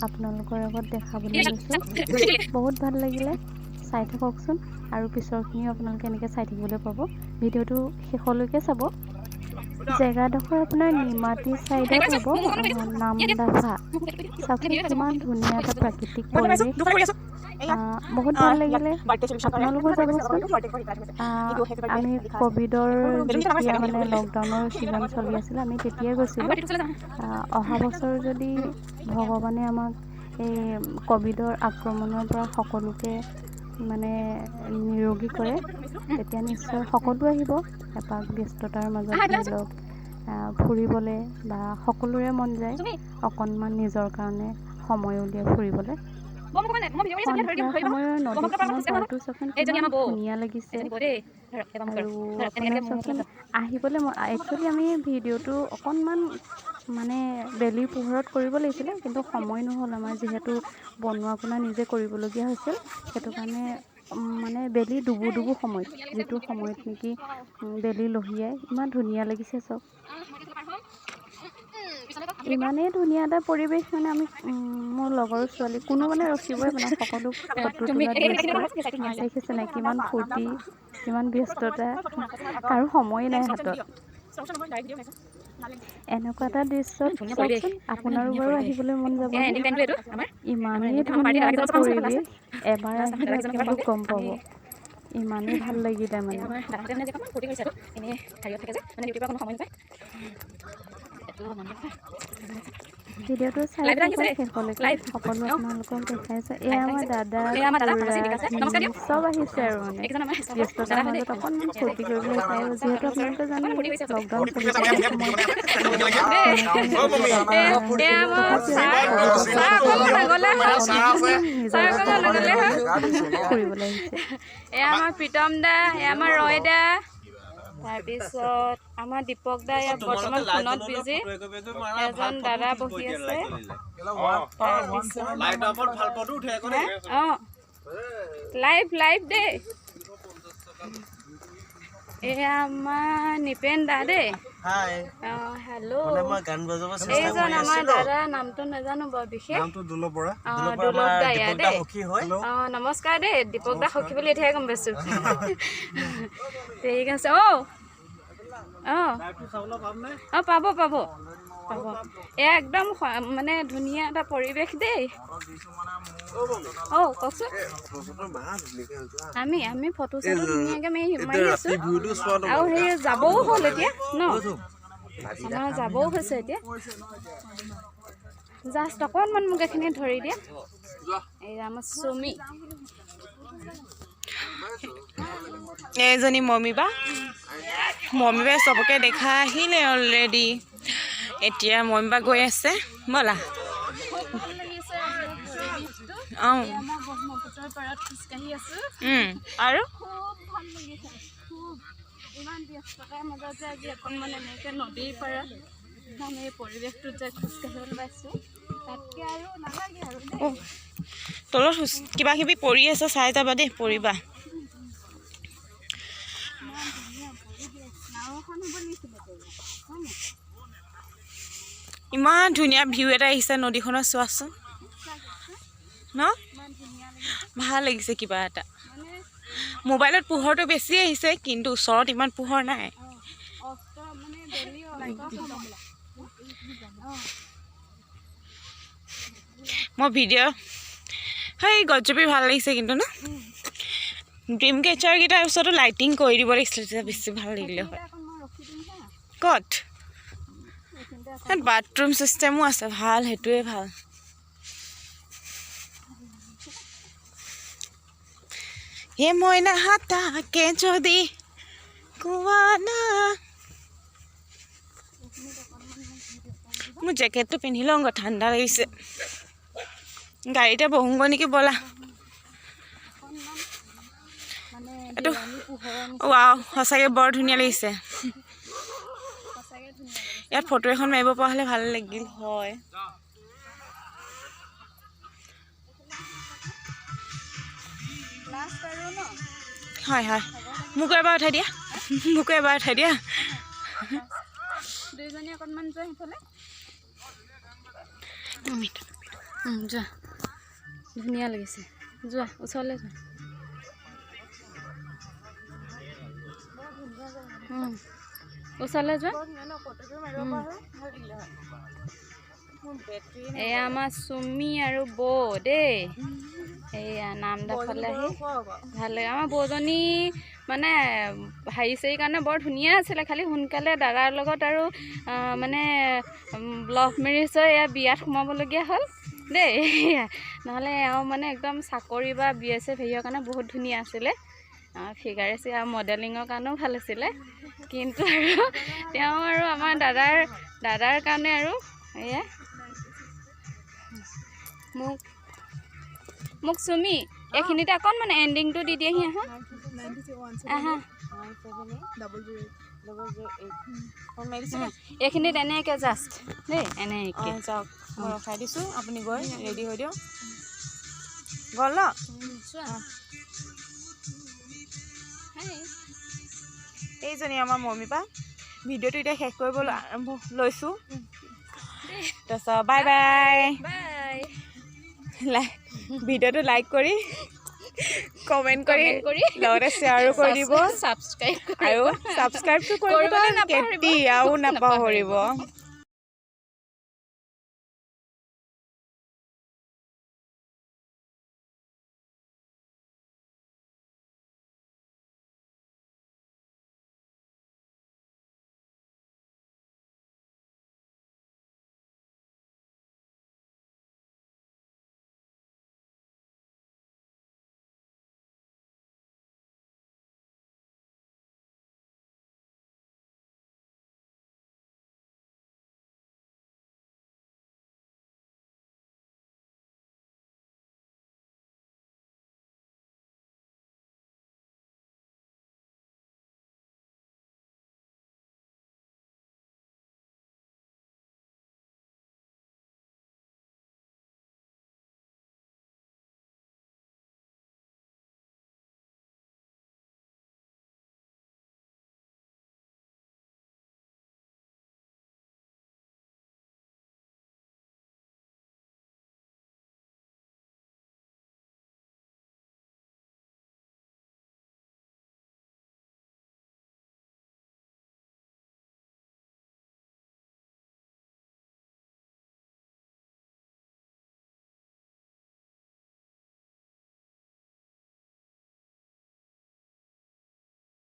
আপোনালোকৰ আগত দেখাবলৈ লৈছোঁ। বহুত ভাল লাগিলে, চাই থাককচোন আৰু পিছৰখিনিও আপোনালোকে এনেকৈ চাই থাকিবলৈ পাব। ভিডিঅ'টো শেষলৈকে চাব। জেগাডোখৰ আপোনাৰ নিমাতী ছাইডত হ'ব, নামদাফা। চাওকচোন কিমান ধুনীয়া এটা প্ৰাকৃতিক পৰিৱেশ। বহুত ভাল লাগিলে, আপোনালোকো যাবচোন। আমি ক'ভিডৰ যেতিয়া মানে লকডাউনৰ ছিজন চলি আছিলে আমি তেতিয়াই গৈছিলোঁ। অহা বছৰ যদি ভগৱানে আমাক এই ক'ভিডৰ আক্ৰমণৰ পৰা সকলোকে মানে নিৰোগী কৰে তেতিয়া নিশ্চয় সকলো আহিব এপাক ব্যস্ততাৰ মাজত ধৰি লওক ফুৰিবলৈ বা সকলোৰে মন যায় অকণমান নিজৰ কাৰণে সময় উলিয়াই ফুৰিবলৈ। সন্ধিয়া সময়ৰ নদীখনৰ পাৰটো চাচোন কিমান ধুনীয়া লাগিছে আৰু আপোনাৰ চাচোন আহিবলৈ একচুৱেলি আমি ভিডিঅ'টো অকণমান মানে বেলিৰ পোহৰত কৰিব লাগিছিলে কিন্তু সময় নহ'ল আমাৰ যিহেতু বনোৱা কোনা নিজে কৰিবলগীয়া হৈছিল সেইটো কাৰণে মানে বেলি ডুবু সময়ত যিটো সময়ত নেকি বেলি লহিয়াই ইমান ধুনীয়া লাগিছে চব। ইমানেই ধুনীয়া এটা পৰিৱেশ মানে আমি মোৰ লগৰ ছোৱালী কোনো মানে ৰখিবই মানে সকলো ফটো তোলাত ব্যস্ত দেখিছে নাই কিমান ফূৰ্তি কিমান ব্যস্ততা কাৰো সময় নাই হাতত। এনেকুৱা এটা দৃশ্যত চাওকচোন আপোনাৰো বাৰু আহিবলৈ মন যাব ইমানেই ধুনীয়া এটা পৰিৱেশ এবাৰ আহিলে আপোনালোক গম পাব ইমানেই ভাল লাগিলে মানে। ভিডিঅ'টো চাই থাকক শেষলৈকে সকলো আপোনালোকক দেখাইছে। এয়া আমাৰ দাদা চব আহিছে আৰু মানে ব্যস্ততাৰ মাজত অকণমান ফূৰ্তি কৰিবলৈ চাই যিহেতু আপোনালোকে জানে লকডাউন চলি থকা ফুৰিবলৈ আহিছে। এয়া আমাৰ প্ৰীতম দা এয়া আমাৰ ৰয় দা তাৰপিছত আমাৰ দীপক দা ইয়াত বৰ্তমান ফোনত বিজি এজন দাদা বহি আছে লাইভ দেই এয়া আমাৰ নিপেন দা দেই হেল্ল' এইজন আমাৰ দাদা নামটো নাজানো বৰ বিশেষ দুলভ দা ইয়াত দেই নমস্কাৰ দেই দীপক দা সখী বুলি এতিয়াহে গম পাইছোঁ ঠিক আছে পাব এয়া একদম মানে ধুনীয়া এটা পৰিৱেশ দেই কওকচোন আমি ফটো চটো ধুনীয়াকৈ মাৰি আছোঁ আৰু সেই যাবও হ'ল এতিয়া ন আমাৰ যাবও হৈছে এতিয়া জাষ্ট অকণমান মোক এইখিনি ধৰি দিয়ে এই আমাৰ চমি এইজনী মমিবা চবকে দেখা আহিলে অলৰেডি এতিয়া মমিবা গৈ আছে ব'লা আৰু ইমান ব্যস্ততাৰ মাজত যে আজি অকণমান এনেকৈ নদীৰ পাৰত আমি এই পৰিৱেশটোত যে খোজকাঢ়িবলৈ পাইছোঁ তাতকৈ আৰু নালাগে আৰু তলত কিবা কিবি পৰি আছে চাই যাবা দেই পৰিবা ইমান ধুনীয়া ভিউ এটা আহিছে নদীখনৰ চোৱাচোন ন ভাল লাগিছে কিবা এটা মোবাইলত পোহৰটো বেছি আহিছে কিন্তু ওচৰত ইমান পোহৰ নাই মই ভিডিঅ' সেই গছজোপি ভাল লাগিছে কিন্তু ন ড্ৰিম কেচাৰকেইটাৰ ওচৰতো লাইটিং কৰি দিব লাগিছিলে তেতিয়া বেছি ভাল লাগিলে হয় ক'ত বাথৰুম চিষ্টেমো আছে ভাল সেইটোৱে ভাল হে মইনা হাতাকে যদি কোৱা না মোৰ জেকেটটো পিন্ধি লওঁ ঠাণ্ডা লাগিছে গাড়ীতে বহোগৈ নেকি ব'লা এইটো সঁচাকৈ বৰ ধুনীয়া লাগিছে ইয়াত ফটো এখন মাৰিব পৰা হ'লে ভাল লাগিল হয় হয় মোকো এবাৰ উঠাই দিয়া দুইজনী অকণমান যোৱা সেইফালে যোৱা ধুনীয়া লাগিছে যোৱা ওচৰলৈ যোৱা ওচৰলৈ যোৱা এয়া আমাৰ চুমি আৰু বৌ দেই এয়া নামডাফালে আহি ভাল লাগে আমাৰ বৌজনী মানে হেৰি চেৰি কাৰণে বৰ ধুনীয়া আছিলে খালি সোনকালে দাদাৰ লগত আৰু মানে লভ মেৰিজ হৈ এয়া বিয়াত সোমাবলগীয়া হ'ল দেই নহ'লে এওঁ মানে একদম চাকৰি বা BSF হেৰিয়ৰ কাৰণে বহুত ধুনীয়া আছিলে ফিগাৰে আৰু মডেলিঙৰ কাৰণেও ভাল আছিলে কিন্তু আৰু তেওঁ আৰু আমাৰ দাদাৰ কাৰণে আৰু এয়া মোক চুমি এইখিনিতে অকণ মানে এণ্ডিংটো দি দিয়েহি আহা এইখিনিত এনেকৈ জাষ্ট দেই এনেকৈ যাওক মই ৰখাই দিছোঁ আপুনি গৈ ৰেডি হৈ দিয়ক গ'ল ন এইজনী আমাৰ মম্মীপা ভিডিঅ'টো এতিয়া শেষ কৰিবলৈ আৰম্ভ লৈছোঁ তাৰপিছত বাই বাই ভিডিঅ'টো লাইক কৰি কমেণ্ট কৰি লগতে শ্বেয়াৰো কৰি দিব ছাবস্ক্ৰাইব আৰু ছাবস্ক্ৰাইবটো কৰিবলৈ কেতিয়াও নাপাহৰিব